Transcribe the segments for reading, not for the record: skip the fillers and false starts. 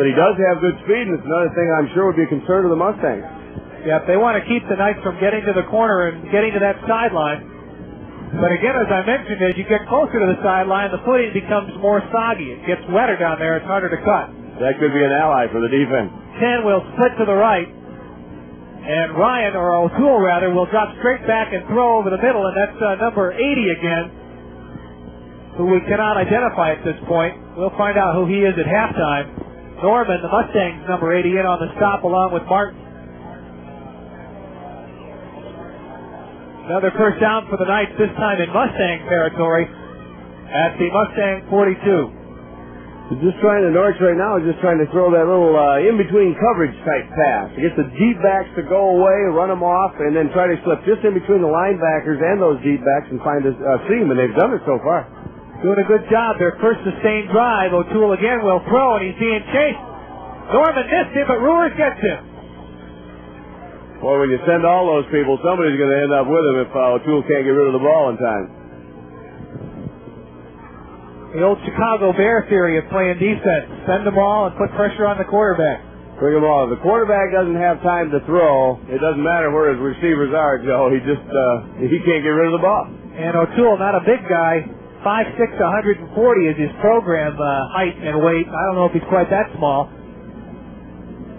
But he does have good speed, and it's another thing I'm sure would be a concern to the Mustangs. Yeah, if they want to keep the Knights from getting to the corner and getting to that sideline. But again, as I mentioned, as you get closer to the sideline, the footing becomes more soggy. It gets wetter down there. It's harder to cut. That could be an ally for the defense. Ken will split to the right, and Ryan, or O'Toole rather, will drop straight back and throw over the middle, and that's number 80 again, who we cannot identify at this point. We'll find out who he is at halftime. Norman, the Mustangs, number 80, in on the stop along with Martin. Another first down for the Knights, this time in Mustang territory at the Mustang 42. Norwich right now is just trying to throw that little in-between coverage type pass. To get the deep backs to go away, run them off, and then try to slip just in between the linebackers and those deep backs and find a seam, and they've done it so far. Doing a good job. Their first sustained drive. O'Toole again will throw, and he's being chased. Norman missed him, but Ruers gets him. Boy, when you send all those people, somebody's going to end up with him if O'Toole can't get rid of the ball in time. The old Chicago Bear theory of playing defense. Send them all and put pressure on the quarterback. Bring them all. If the quarterback doesn't have time to throw, it doesn't matter where his receivers are, Joe. He can't get rid of the ball. And O'Toole, not a big guy, 5'6", 140 is his program height and weight. I don't know if he's quite that small.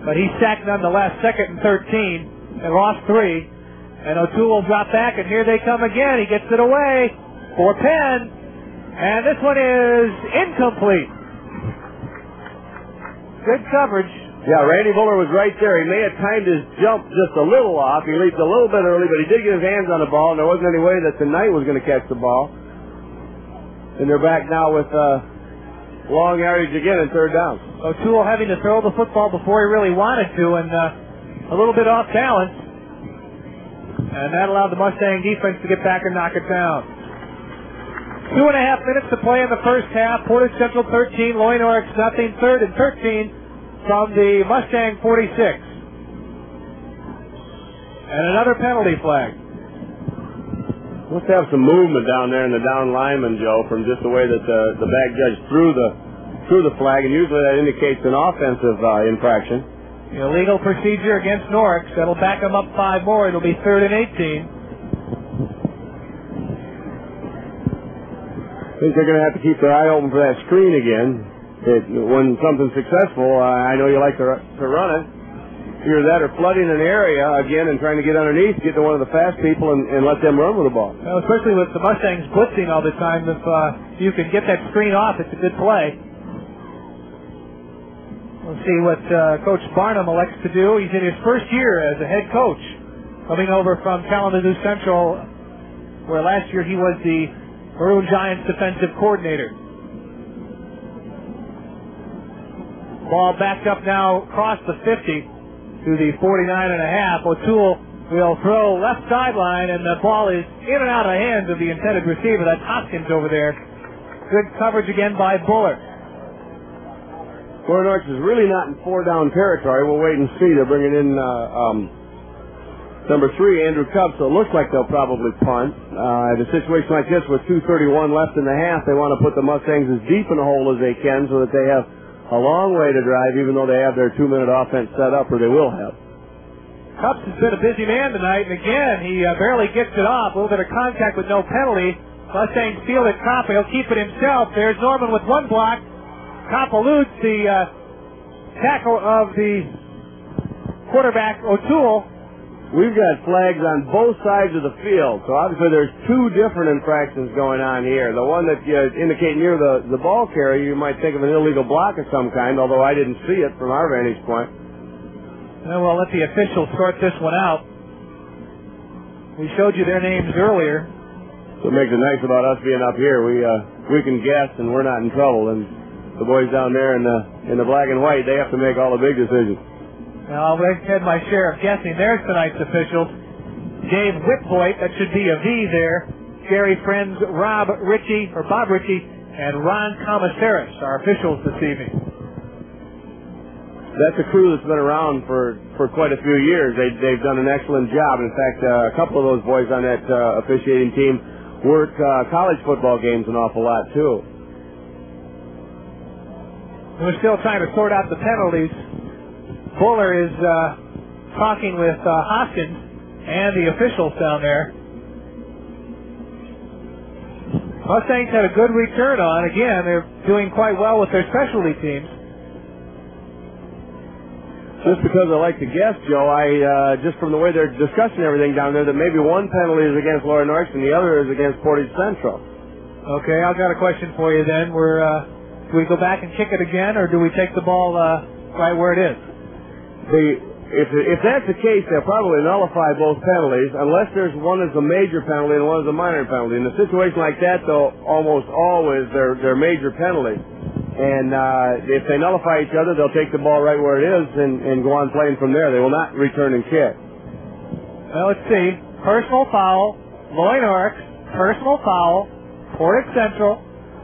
But he's sacked nonetheless, 2nd and 13, and lost 3. And O'Toole will drop back, and here they come again. He gets it away for Penn. And this one is incomplete. Good coverage. Yeah, Randy Buller was right there. He may have timed his jump just a little off. He leaped a little bit early, but he did get his hands on the ball, and there wasn't any way that the Knight was going to catch the ball. And they're back now with long yardage again and third down. O'Toole having to throw the football before he really wanted to, and a little bit off balance. And that allowed the Mustang defense to get back and knock it down. 2.5 minutes to play in the first half. Portage Central 13, Loy Norwich nothing. 3rd and 13 from the Mustang 46. And another penalty flag. Let's have some movement down there in the down lineman, Joe, from just the way that the back judge threw the flag, and usually that indicates an offensive infraction. Illegal procedure against Norwich. That'll back them up 5 more. It'll be 3rd and 18. I think they're going to have to keep their eye open for that screen again. When something's successful, I know you like to run it. Either that or flooding an area again and trying to get underneath, get to one of the fast people and let them run with the ball. Well, especially with the Mustangs blitzing all the time, if you can get that screen off, it's a good play. We'll see what Coach Barnum elects to do. He's in his first year as a head coach, coming over from Kalamazoo Central, where last year he was the Maroon Giants defensive coordinator. Ball backed up now across the 50 to the 49.5. O'Toole will throw left sideline, and the ball is in and out of the hands of the intended receiver. That's Hopkins over there. Good coverage again by Buller. Norwich is really not in 4-down territory. We'll wait and see. They're bringing in number 3, Andrew Cubb, so it looks like they'll probably punt. In a situation like this with 2:31 left in the half, they want to put the Mustangs as deep in the hole as they can so that they have a long way to drive, even though they have their 2-minute offense set up, or they will have. Cupps has been a busy man tonight, and again, he barely gets it off. A little bit of contact with no penalty. Mustangs field it. Kopp, he'll keep it himself. There's Norman with one block. Kopp eludes the tackle of the quarterback, O'Toole. We've got flags on both sides of the field, so obviously there's 2 different infractions going on here. The one that you indicate near the ball carrier, you might think of an illegal block of some kind, although I didn't see it from our vantage point. Well, we'll let the officials sort this one out. We showed you their names earlier. So it makes it nice about us being up here. We can guess, and we're not in trouble. And the boys down there in the black and white, they have to make all the big decisions. Well, I've had my share of guessing. There's tonight's officials. Dave Whitvoigt, that should be a V there. Gary Friends, Bob Ritchie, and Ron Commissaris, our officials this evening. That's a crew that's been around for quite a few years. They've done an excellent job. In fact, a couple of those boys on that officiating team work college football games an awful lot, too. We're still trying to sort out the penalties. Buller is talking with Hoskins and the officials down there. Mustangs had a good return on. Again, they're doing quite well with their specialty teams. Just because I like to guess, Joe, just from the way they're discussing everything down there, that maybe one penalty is against Lower North and the other is against Portage Central. Okay, I've got a question for you then. Do we go back and kick it again, or do we take the ball right where it is? If that's the case, they'll probably nullify both penalties, unless there's one is a major penalty and one is a minor penalty. In a situation like that, though, almost always they're major penalties. And if they nullify each other, they'll take the ball right where it is and go on playing from there. They will not return and kick. Well, let's see. Personal foul, Loyne Oryx. Personal foul, Portage Central.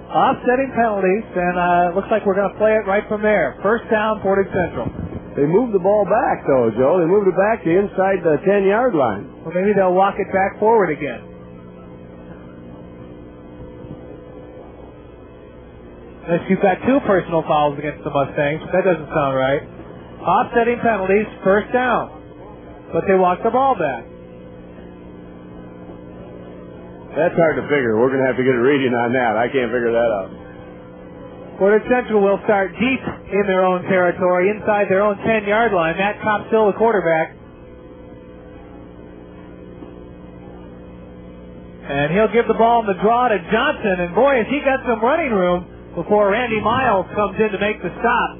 Offsetting penalties, and it looks like we're going to play it right from there. First down, Portage Central. They moved the ball back, though, Joe. They moved it back to inside the 10-yard line. Well, maybe they'll walk it back forward again. Unless you've got two personal fouls against the Mustangs. That doesn't sound right. Offsetting penalties, first down. But they walked the ball back. That's hard to figure. We're going to have to get a reading on that. I can't figure that out. Portage Central will start deep in their own territory, inside their own 10-yard line. Matt Copsill, the quarterback. And he'll give the ball in the draw to Johnson. And boy, has he got some running room before Randy Miles comes in to make the stop.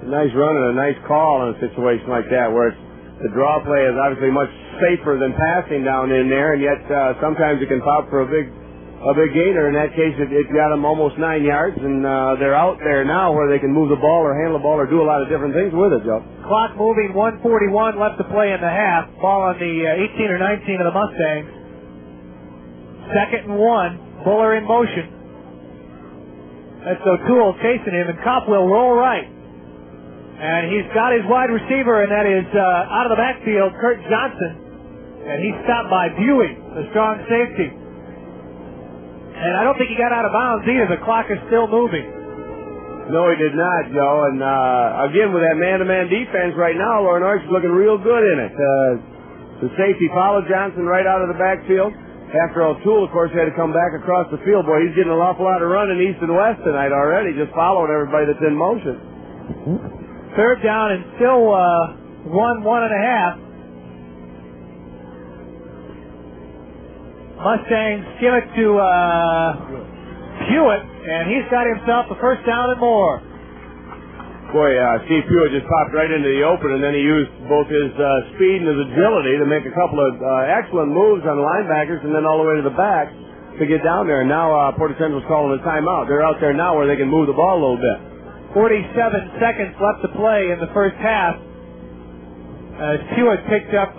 A nice run and a nice call in a situation like that, where the draw play is obviously much safer than passing down in there, and yet sometimes it can pop for a big gainer. In that case, it got them almost 9 yards, and they're out there now where they can move the ball or handle the ball or do a lot of different things with it, Joe. Clock moving, 1:41 left to play in the half. Ball on the 18 or 19 of the Mustangs. 2nd and 1. Buller in motion. That's O'Toole chasing him, and Kopp will roll right. And he's got his wide receiver, and that is out of the backfield, Kurt Johnson. And he's stopped by Buey, the strong safety. And I don't think he got out of bounds either. The clock is still moving. No, he did not, Joe. And again, with that man-to-man defense right now, Lower North is looking real good in it. The safety followed Johnson right out of the backfield. After O'Toole, of course, had to come back across the field. Boy, he's getting an awful lot of running east and west tonight already, just following everybody that's in motion. 3rd down and still 1.5. Mustangs give it to Hewitt, and he's got himself a first down and more. Boy, Steve Hewitt just popped right into the open, and then he used both his speed and his agility to make a couple of excellent moves on the linebackers and then all the way to the back to get down there. And now Portage Central's calling a timeout. They're out there now where they can move the ball a little bit. 47 seconds left to play in the first half. Hewitt picked up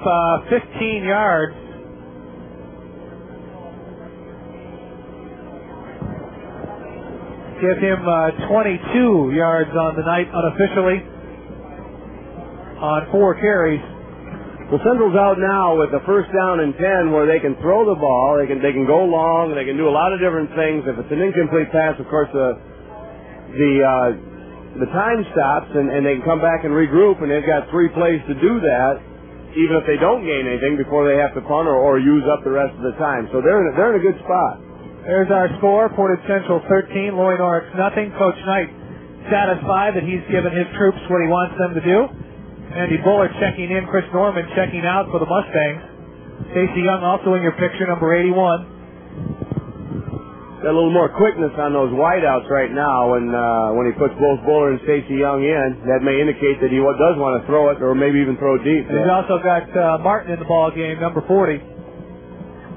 15 yards. Give him 22 yards on the night unofficially on 4 carries. Well, Central's out now with a first down and 10 where they can throw the ball. They can go long. They can do a lot of different things. If it's an incomplete pass, of course, the time stops, and they can come back and regroup, and they've got 3 plays to do that, even if they don't gain anything before they have to punt or use up the rest of the time. So they're in a good spot. There's our score. Portage Central 13, Loyne Oryx nothing. Coach Knight satisfied that he's given his troops what he wants them to do. Andy Buller checking in, Chris Norman checking out for the Mustangs. Stacey Young also in your picture, number 81. Got a little more quickness on those wideouts right now, and when he puts both Buller and Stacey Young in, that may indicate that he does want to throw it or maybe even throw deep. He's also got Martin in the ball game, number 40.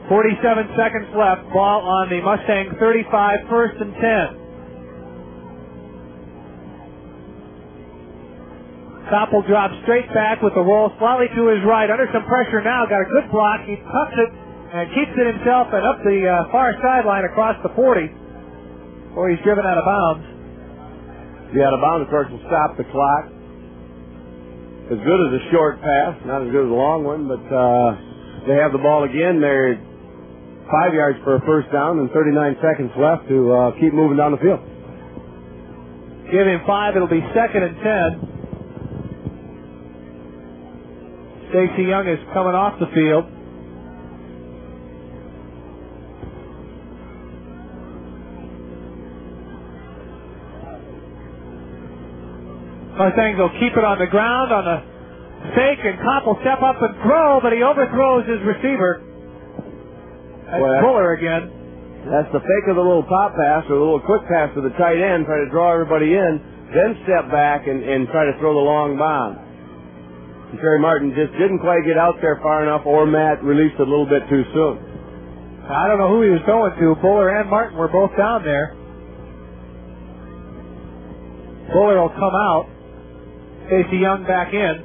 47 seconds left. Ball on the Mustang 35, 1st and 10. Koppel drops straight back with the roll slightly to his right. Under some pressure now. Got a good block. He tucks it and keeps it himself and up the far sideline across the 40. Or he's driven out of bounds. The out of bounds, of course, will stop the clock. As good as a short pass, not as good as a long one, but they have the ball again. They're 5 yards for a first down and 39 seconds left to keep moving down the field. Give him 5, it'll be 2nd and 10. Stacey Young is coming off the field. Mustangs will keep it on the ground on the fake, and Kopp will step up and throw, but he overthrows his receiver. That's Buller again. That's the fake of the little pop pass or the little quick pass to the tight end, try to draw everybody in, then step back and try to throw the long bomb. And Terry Martin just didn't quite get out there far enough, or Matt released it a little bit too soon. I don't know who he was going to. Buller and Martin were both down there. Buller will come out. Stacey Young back in.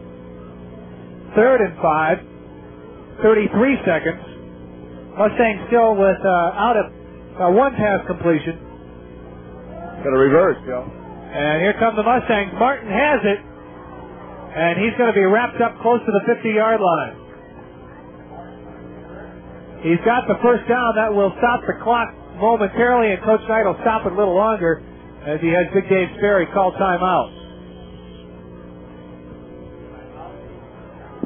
3rd and 5. 33 seconds. Mustang still with out of one pass completion. Got a reverse, Joe. And here come the Mustangs. Martin has it. And he's going to be wrapped up close to the 50-yard line. He's got the first down. That will stop the clock momentarily, and Coach Knight will stop it a little longer as he has Big Dave Sperry call timeout.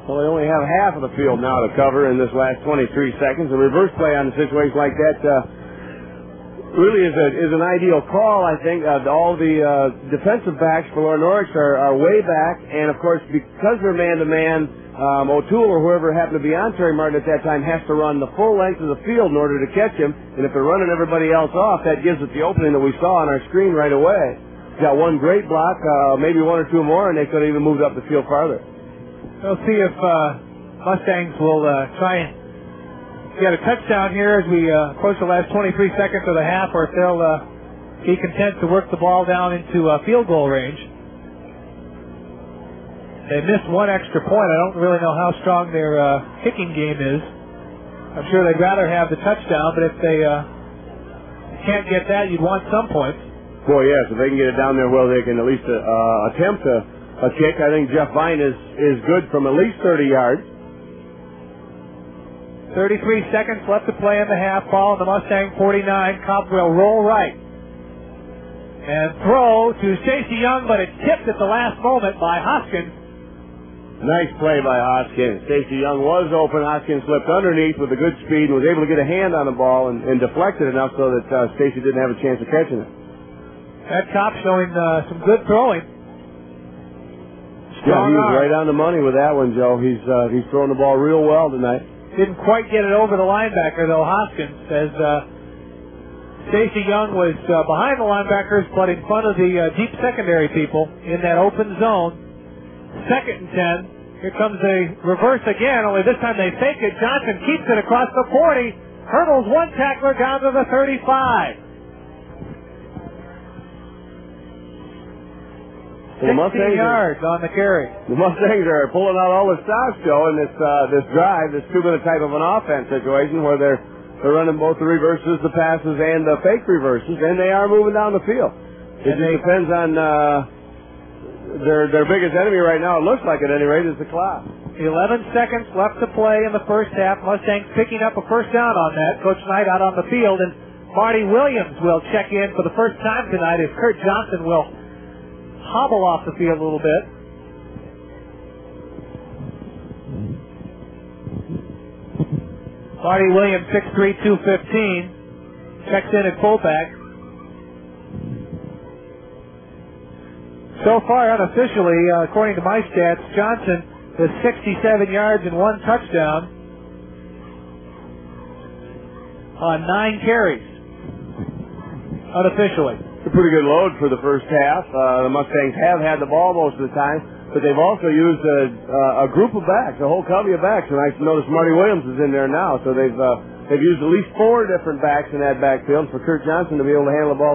Well, they only have half of the field now to cover in this last 23 seconds. A reverse play on a situation like that really is an ideal call, I think. All the defensive backs for Lower Norwich are way back, and of course, because they're man-to-man, O'Toole or whoever happened to be on Terry Martin at that time has to run the full length of the field in order to catch him, and if they're running everybody else off, that gives it the opening that we saw on our screen right away. He's got one great block, maybe one or two more, and they could have even moved up the field farther. We'll see if Mustangs will try and get a touchdown here as we approach the last 23 seconds of the half, or if they'll be content to work the ball down into field goal range. They missed one extra point. I don't really know how strong their kicking game is. I'm sure they'd rather have the touchdown, but if they can't get that, you'd want some points. Boy, yes, if they can get it down there where they can at least attempt a kick. I think Jeff Vine is good from at least 30 yards. 33 seconds left to play in the half. Ball on the Mustang 49. Kopp will roll right and throw to Stacey Young, but it's tipped at the last moment by Hoskins. Nice play by Hoskins. Stacey Young was open. Hoskins slipped underneath with a good speed and was able to get a hand on the ball and deflect it enough so that Stacey didn't have a chance of catching it. That Kopp showing some good throwing. Yeah, he was right on the money with that one, Joe. He's throwing the ball real well tonight. Didn't quite get it over the linebacker, though, Hoskins, as Stacey Young was behind the linebackers, but in front of the deep secondary people in that open zone. 2nd and 10. Here comes a reverse again, only this time they fake it. Johnson keeps it across the 40. Hurdles one tackler down to the 35. 16 yards on the carry. The Mustangs are pulling out all the stops, Joe, in this drive, this 2-minute type of an offense situation where they're running both the reverses, the passes, and the fake reverses, and they are moving down the field. It just depends on their biggest enemy right now. It looks like, at any rate, is the clock. 11 seconds left to play in the first half. Mustangs picking up a first down on that. Coach Knight out on the field, and Marty Williams will check in for the first time tonight as Kurt Johnson will hobble off the field a little bit. Marty Williams, 6'3", 215, checks in at fullback. So far, unofficially, according to my stats, Johnson with 67 yards and 1 touchdown on 9 carries. Unofficially. It's a pretty good load for the first half. The Mustangs have had the ball most of the time, but they've also used a group of backs, a whole covey of backs. And I notice Marty Williams is in there now, so they've used at least 4 different backs in that backfield for Kurt Johnson to be able to handle the ball